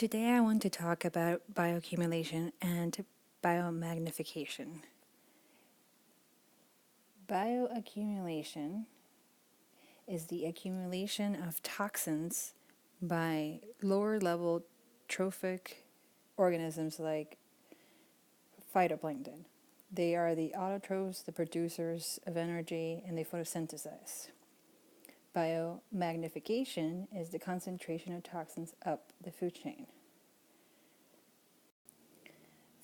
Today I want to talk about bioaccumulation and biomagnification. Bioaccumulation is the accumulation of toxins by lower level trophic organisms like phytoplankton. They are the autotrophs, the producers of energy, and they photosynthesize. Biomagnification is the concentration of toxins up the food chain.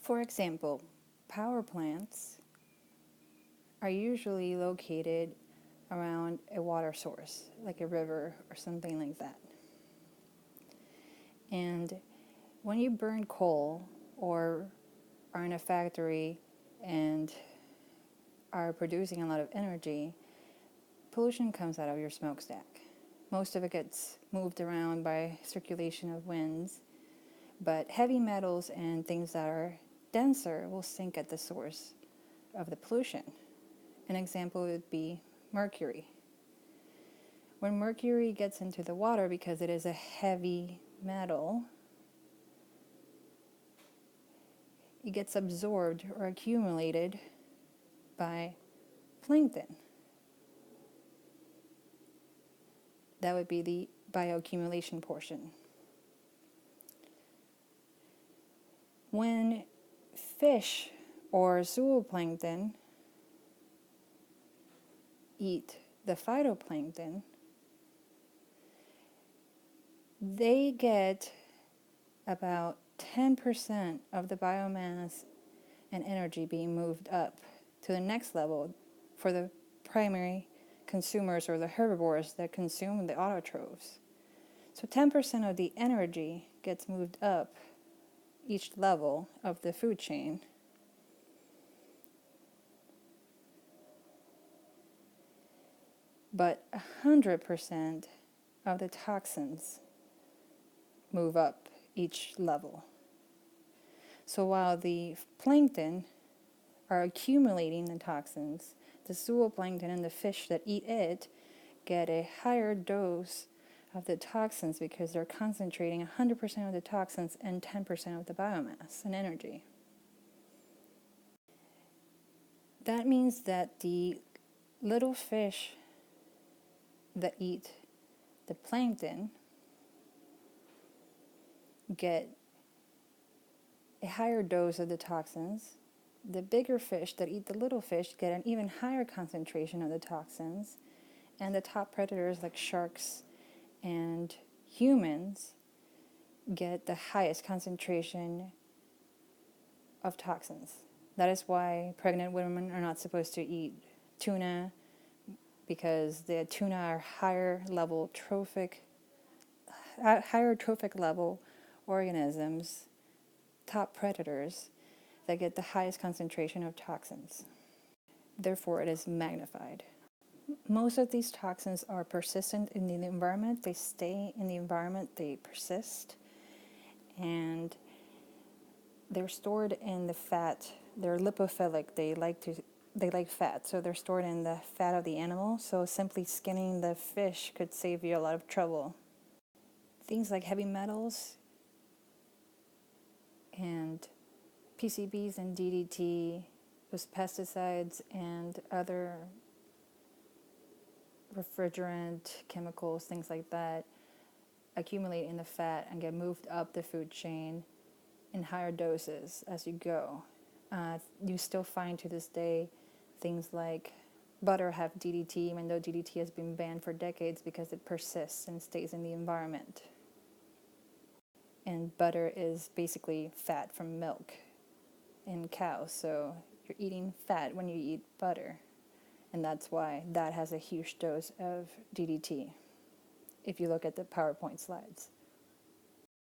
For example, power plants are usually located around a water source, like a river or something like that. And when you burn coal or are in a factory and are producing a lot of energy, pollution comes out of your smokestack. Most of it gets moved around by circulation of winds, but heavy metals and things that are denser will sink at the source of the pollution. An example would be mercury. When mercury gets into the water, because it is a heavy metal, it gets absorbed or accumulated by plankton. That would be the bioaccumulation portion. When fish or zooplankton eat the phytoplankton, they get about 10% of the biomass and energy being moved up to the next level for the primary consumers or the herbivores that consume the autotrophs. So 10% of the energy gets moved up each level of the food chain. But 100% of the toxins move up each level. So while the plankton are accumulating the toxins, the zooplankton and the fish that eat it get a higher dose of the toxins because they're concentrating 100% of the toxins and 10% of the biomass and energy. That means that the little fish that eat the plankton get a higher dose of the toxins. The bigger fish that eat the little fish get an even higher concentration of the toxins, and the top predators like sharks and humans get the highest concentration of toxins. That is why pregnant women are not supposed to eat tuna, because the tuna are higher trophic level organisms, top predators that get the highest concentration of toxins. Therefore, it is magnified. Most of these toxins are persistent in the environment. They stay in the environment, they persist, and they're stored in the fat. They're lipophilic. They like fat, so they're stored in the fat of the animal. So simply skinning the fish could save you a lot of trouble. Things like heavy metals and PCBs and DDT, with pesticides and other refrigerant chemicals, things like that, accumulate in the fat and get moved up the food chain in higher doses as you go. You still find to this day things like butter have DDT, even though DDT has been banned for decades because it persists and stays in the environment. And butter is basically fat from milk in cows, so you're eating fat when you eat butter. And that's why that has a huge dose of DDT, if you look at the PowerPoint slides.